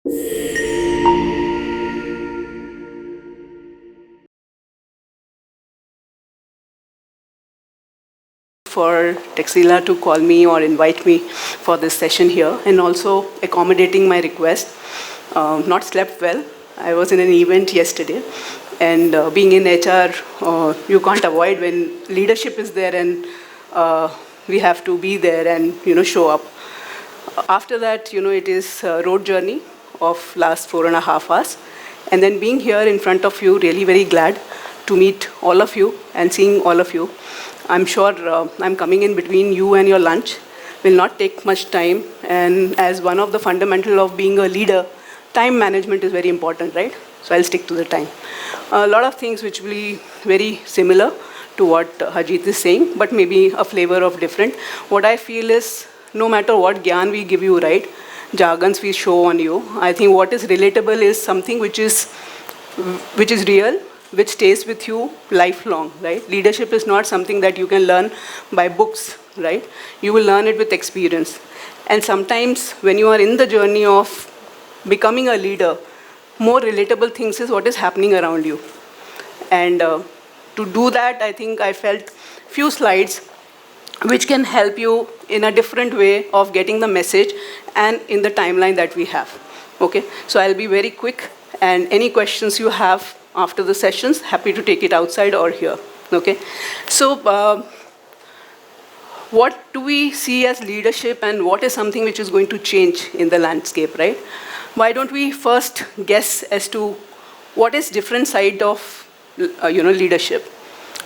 for Texila to call me or invite me for this session here, and also accommodating my request. Not slept well. I was in an event yesterday, and being in HR, you can't avoid when leadership is there and we have to be there and show up. After that, it is a road journey of last 4.5 hours, and then being here in front of you, really very glad to meet all of you and seeing all of you. I'm sure I'm coming in between you and your lunch. Will not take much time, and as one of the fundamental of being a leader, time management is very important, right? So I'll stick to the time. A lot of things which will be very similar to what Harjeet is saying, but maybe a flavor of different. What I feel is, no matter what gyan we give you, right, jargons we show on you, I think what is relatable is something which is real, which stays with you lifelong, right? Leadership is not something that you can learn by books, right? You will learn it with experience. And sometimes when you are in the journey of becoming a leader, more relatable things is what is happening around you. And to do that, I think I felt few slides which can help you in a different way of getting the message and in the timeline that we have. Okay, so I'll be very quick, and any questions you have after the sessions, happy to take it outside or here. Okay, so what do we see as leadership, and what is something which is going to change in the landscape, right? Why don't we first guess as to what is different side of leadership?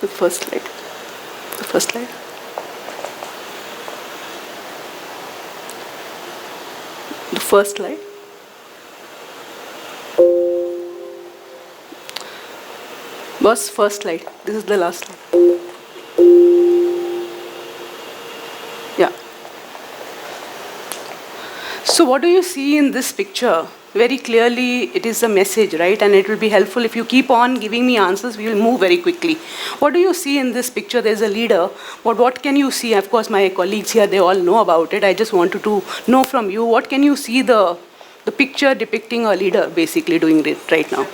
The first slide. The first slide. The first slide. Boss, first slide. This is the last slide. Yeah. So what do you see in this picture? Very clearly, it is a message, right? And it will be helpful if you keep on giving me answers. We will move very quickly. What do you see in this picture? There's a leader. But what can you see? Of course, my colleagues here, they all know about it. I just wanted to know from you, what can you see the picture depicting a leader basically doing it right now?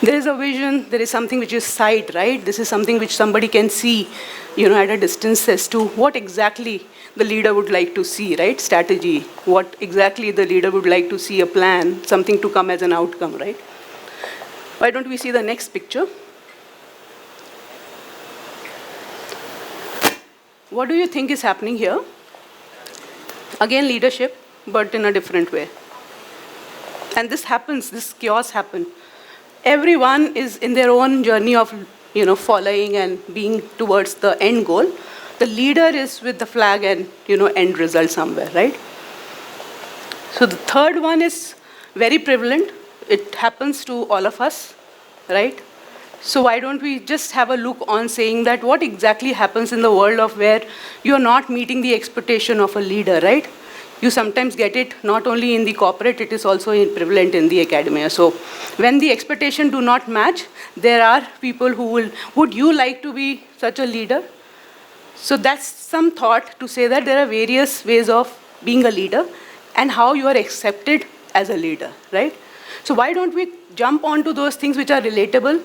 There is a vision, there is something which is sight, right? This is something which somebody can see, at a distance as to what exactly the leader would like to see, right? Strategy, what exactly the leader would like to see, a plan, something to come as an outcome, right? Why don't we see the next picture? What do you think is happening here? Again, leadership, but in a different way. And this happens, this chaos happens. Everyone is in their own journey of, following and being towards the end goal. The leader is with the flag and, end result somewhere, right? So the third one is very prevalent. It happens to all of us, right? So why don't we just have a look on saying that what exactly happens in the world of where you're not meeting the expectation of a leader, right? You sometimes get it not only in the corporate, it is also prevalent in the academia. So when the expectation do not match, there are people who would you like to be such a leader? So that's some thought to say that there are various ways of being a leader and how you are accepted as a leader, right? So why don't we jump onto those things which are relatable,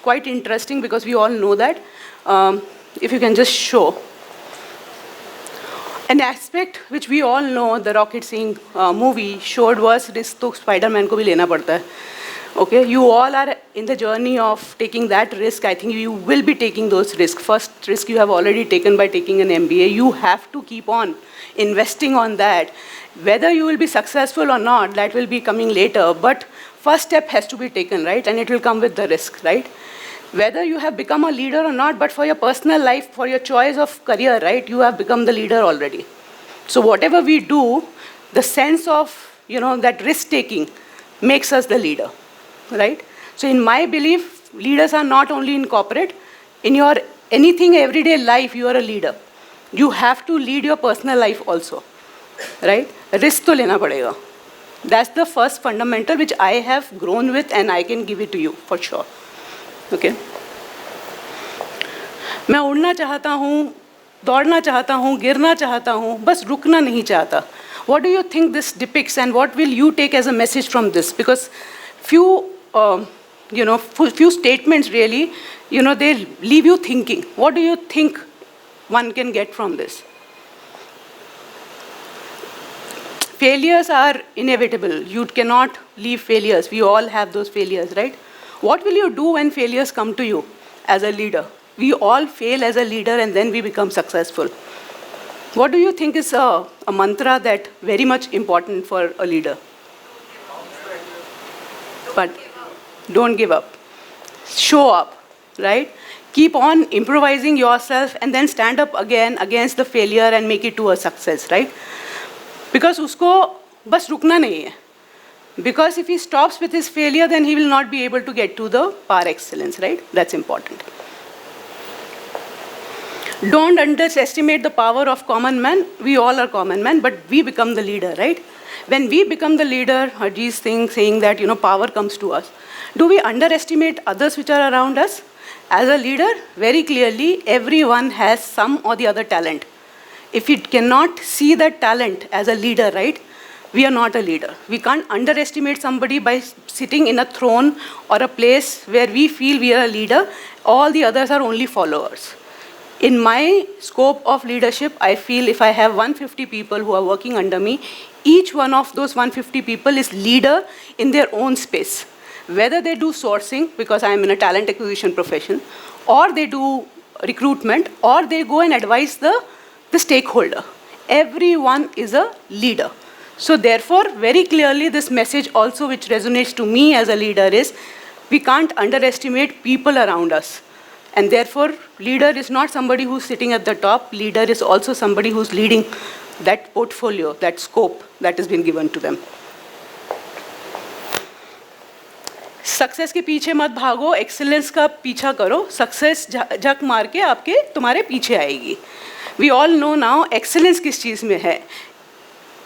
quite interesting because we all know that. If you can just show. An aspect which we all know, the Rocket Singh movie showed was risk to Spider-Man ko bhi lena padta hai. Okay, you all are in the journey of taking that risk. I think you will be taking those risks. First risk you have already taken by taking an MBA. You have to keep on investing on that. Whether you will be successful or not, that will be coming later. But first step has to be taken, right? And it will come with the risk, right? Whether you have become a leader or not, but for your personal life, for your choice of career, right, you have become the leader already. So whatever we do, the sense of, that risk-taking makes us the leader, right? So in my belief, leaders are not only in corporate, in your anything everyday life, you are a leader. You have to lead your personal life also, right? Risk to lena padega. That's the first fundamental which I have grown with and I can give it to you for sure. Okay. मैं उड़ना चाहता हूँ, दौड़ना चाहता हूँ, गिरना चाहता हूँ, बस रुकना नहीं चाहता. What do you think this depicts, and what will you take as a message from this? Because few, few statements really, they leave you thinking. What do you think one can get from this? Failures are inevitable. You cannot leave failures. We all have those failures, right? What will you do when failures come to you as a leader? We all fail as a leader and then we become successful. What do you think is a mantra that very much important for a leader? But don't give up. Show up, right? Keep on improvising yourself and then stand up again against the failure and make it to a success, right? Because usko bas rukna nahi hai. Because if he stops with his failure, then he will not be able to get to the par excellence, right? That's important. Don't underestimate the power of common man. We all are common men, but we become the leader, right? When we become the leader, Harjeet's thing saying that, power comes to us. Do we underestimate others which are around us? As a leader, very clearly, everyone has some or the other talent. If we cannot see that talent as a leader, right, we are not a leader. We can't underestimate somebody by sitting in a throne or a place where we feel we are a leader. All the others are only followers. In my scope of leadership, I feel if I have 150 people who are working under me, each one of those 150 people is leader in their own space. Whether they do sourcing, because I am in a talent acquisition profession, or they do recruitment, or they go and advise the stakeholder. Everyone is a leader. So therefore, very clearly, this message also which resonates to me as a leader is, we can't underestimate people around us. And therefore, leader is not somebody who's sitting at the top. Leader is also somebody who's leading that portfolio, that scope that has been given to them. Success के पीछे मत भागो, excellence का पीछा करो. Success झक मार के आपके तुम्हारे पीछे आएगी. We all know now excellence किस चीज़ में है.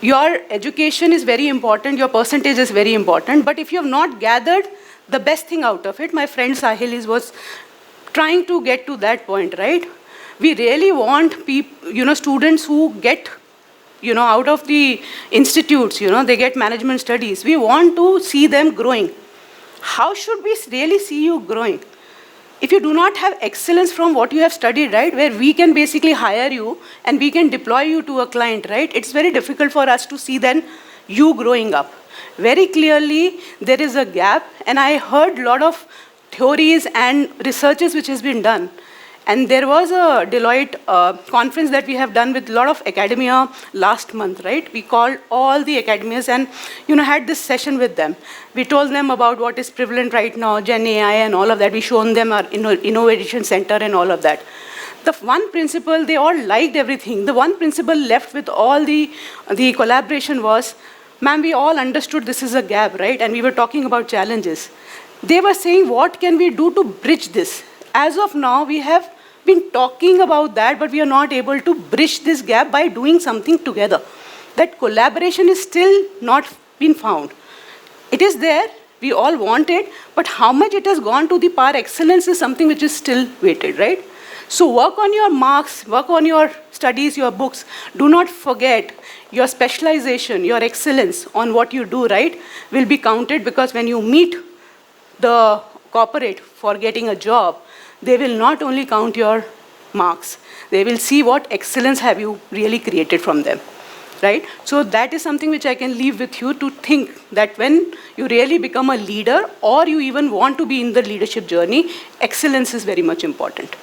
Your education is very important, your percentage is very important, but if you have not gathered the best thing out of it, my friend Sahil was trying to get to that point, right? We really want students who get, out of the institutes, they get management studies. We want to see them growing. How should we really see you growing? If you do not have excellence from what you have studied, right, where we can basically hire you and we can deploy you to a client, right, it's very difficult for us to see then you growing up. Very clearly, there is a gap, and I heard a lot of theories and researches which has been done. And there was a Deloitte conference that we have done with a lot of academia last month, right? We called all the academias and, had this session with them. We told them about what is prevalent right now, Gen AI and all of that. We shown them our innovation center and all of that. The one principle, they all liked everything. The one principle left with all the collaboration was, ma'am, we all understood this is a gap, right? And we were talking about challenges. They were saying, what can we do to bridge this? As of now, we have been talking about that, but we are not able to bridge this gap by doing something together. That collaboration is still not been found. It is there, we all want it, but how much it has gone to the par excellence is something which is still weighted, right? So work on your marks, work on your studies, your books. Do not forget your specialization, your excellence on what you do, right, will be counted, because when you meet the corporate for getting a job, they will not only count your marks, they will see what excellence have you really created from them, right? So that is something which I can leave with you to think, that when you really become a leader or you even want to be in the leadership journey, excellence is very much important.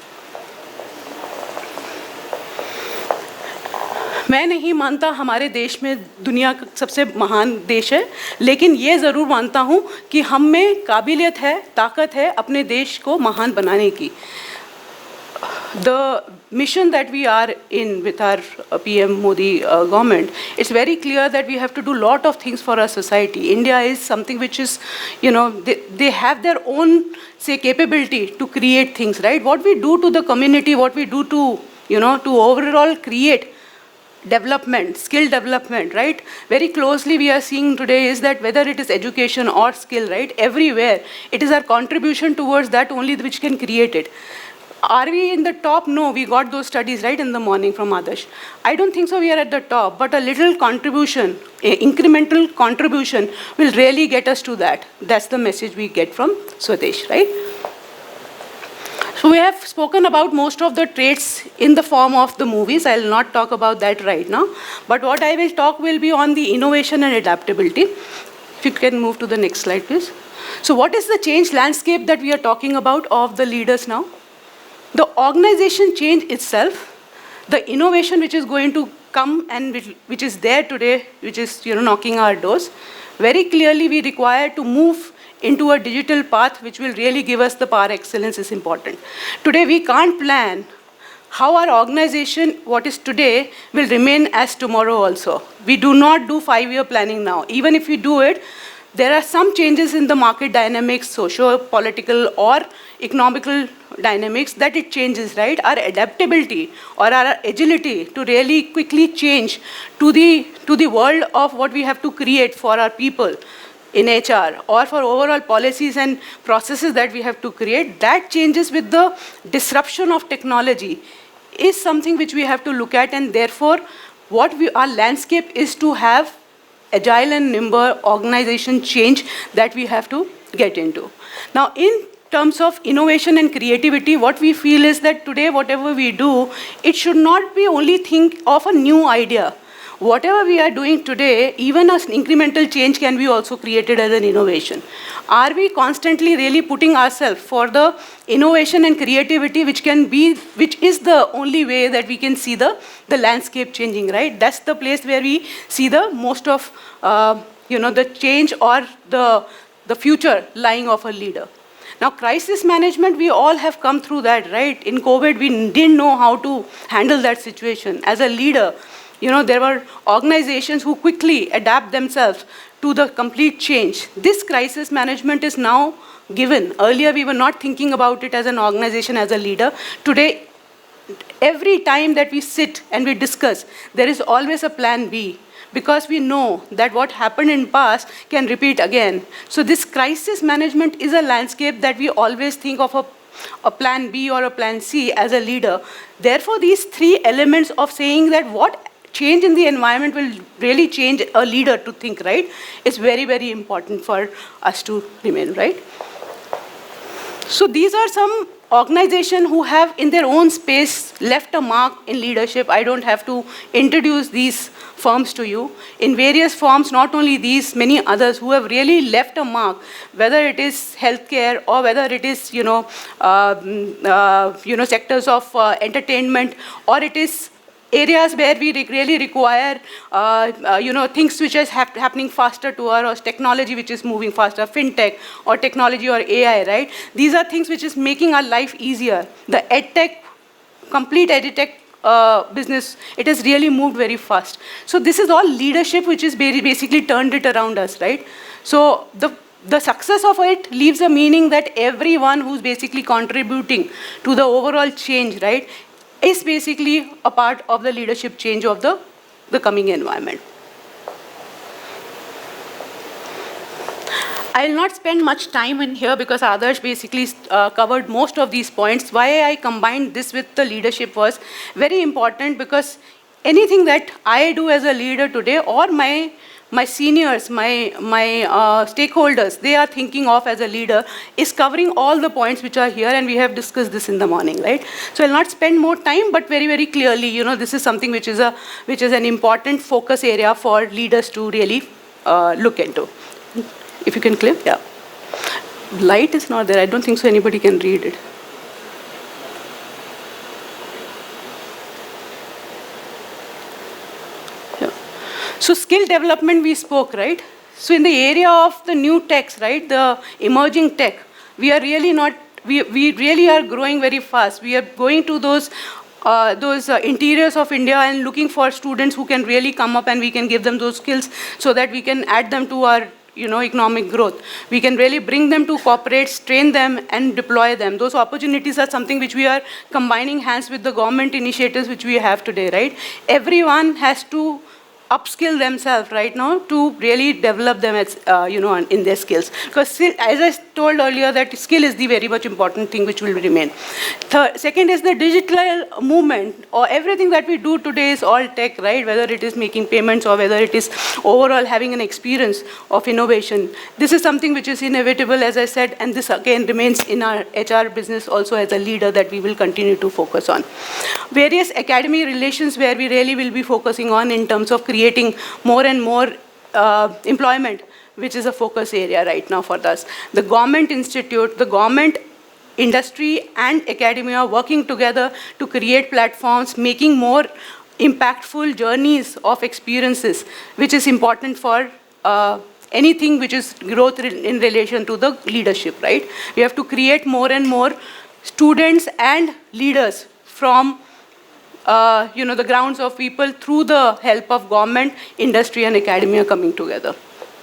मैं नहीं मानता हमारे देश में दुनिया का सबसे महान देश है, लेकिन ये ज़रूर मानता हूँ कि हम में काबिलियत है, ताकत है अपने देश को महान बनाने की. The mission that we are in with our PM Modi government, it's very clear that we have to do a lot of things for our society. India is something which is, they have their own, say, capability to create things, right? What we do to the community, what we do to, to overall create development, skill development, right? Very closely we are seeing today is that whether it is education or skill, right? Everywhere, it is our contribution towards that only which can create it. Are we in the top? No, we got those studies right in the morning from Adarsh. I don't think so we are at the top, but a little contribution, incremental contribution will really get us to that. That's the message we get from Swadesh, right? So we have spoken about most of the traits in the form of the movies. I'll not talk about that right now. But what I will talk will be on the innovation and adaptability. If you can move to the next slide, please. So what is the change landscape that we are talking about of the leaders now? The organization change itself, the innovation which is going to come and which is there today, which is knocking our doors, very clearly we require to move into a digital path which will really give us the power excellence is important. Today we can't plan how our organization, what is today, will remain as tomorrow also. We do not do 5-year planning now. Even if we do it, there are some changes in the market dynamics, socio-political or economical dynamics that it changes, right? Our adaptability or our agility to really quickly change to the world of what we have to create for our people in HR or for overall policies and processes that we have to create, that changes with the disruption of technology is something which we have to look at, and therefore our landscape is to have agile and nimble organization change that we have to get into. Now, in terms of innovation and creativity, what we feel is that today, whatever we do, it should not be only think of a new idea. Whatever we are doing today, even an incremental change can be also created as an innovation. Are we constantly really putting ourselves for the innovation and creativity, which is the only way that we can see the landscape changing, right? That's the place where we see the most of the change or the future lying of a leader. Now, crisis management, we all have come through that, right? In COVID, we didn't know how to handle that situation. As a leader, there were organizations who quickly adapt themselves to the complete change. This crisis management is now given. Earlier, we were not thinking about it as an organization, as a leader. Today, every time that we sit and we discuss, there is always a plan B, because we know that what happened in past can repeat again. So this crisis management is a landscape that we always think of a plan B or a plan C as a leader. Therefore, these three elements of saying that what change in the environment will really change a leader to think, right? It's very, very important for us to remain, right? So these are some organizations who have in their own space left a mark in leadership. I don't have to introduce these firms to you. In various forms, not only these, many others who have really left a mark, whether it is healthcare or whether it is, sectors of entertainment, or it is areas where we really require, things which is happening faster to us, or technology which is moving faster, fintech or technology or AI, right? These are things which is making our life easier. The edtech, complete edtech business, it has really moved very fast. So this is all leadership which is basically turned it around us, right? So the success of it leaves a meaning that everyone who's basically contributing to the overall change, right, is basically a part of the leadership change of the coming environment. I'll not spend much time in here because Adarsh basically covered most of these points. Why I combined this with the leadership was very important, because anything that I do as a leader today, or my seniors, my stakeholders, they are thinking of as a leader, is covering all the points which are here, and we have discussed this in the morning, right? So I'll not spend more time, but very, very clearly, this is something which is an important focus area for leaders to really look into. If you can click, yeah. Light is not there. I don't think so anybody can read it. So skill development we spoke, right? So in the area of the new techs, right, the emerging tech, we are really not, we really are growing very fast. We are going to those interiors of India and looking for students who can really come up, and we can give them those skills so that we can add them to our economic growth. We can really bring them to corporates, train them, and deploy them. Those opportunities are something which we are combining hands with the government initiatives which we have today, right? Everyone has to upskill themselves right now to really develop them as, in their skills. Because as I told earlier, that skill is the very much important thing which will remain. Second is the digital movement, or everything that we do today is all tech, right? Whether it is making payments or whether it is overall having an experience of innovation. This is something which is inevitable, as I said, and this again remains in our HR business also as a leader that we will continue to focus on. Various academy relations where we really will be focusing on in terms of creating more and more employment, which is a focus area right now for us. The government institute, the government industry and academia are working together to create platforms, making more impactful journeys of experiences, which is important for anything which is growth in relation to the leadership, right? We have to create more and more students and leaders from the grounds of people through the help of government, industry, and academia coming together,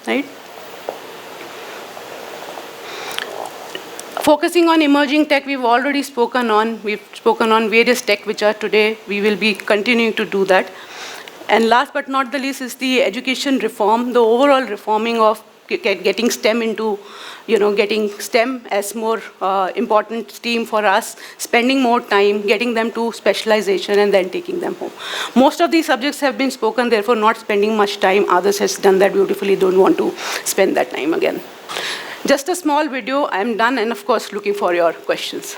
right? Focusing on emerging tech, we've already spoken on. We've spoken on various tech which are today. We will be continuing to do that. And last but not the least is the education reform, the overall reforming of getting STEM into, getting STEM as more important stream for us, spending more time, getting them to specialization, and then taking them home. Most of these subjects have been spoken, therefore not spending much time. Others has done that beautifully, don't want to spend that time again. Just a small video, I'm done, and of course looking for your questions.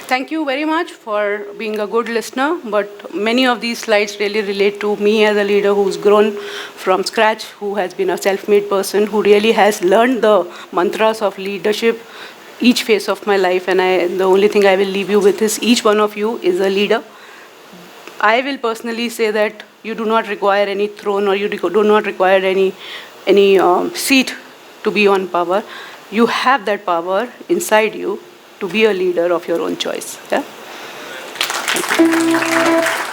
Thank you very much for being a good listener, but many of these slides really relate to me as a leader who's grown from scratch, who has been a self-made person, who really has learned the mantras of leadership each phase of my life, and the only thing I will leave you with is each one of you is a leader. I will personally say that you do not require any throne, or you do not require any seat to be on power. You have that power inside you to be a leader of your own choice. Yeah? Thank you.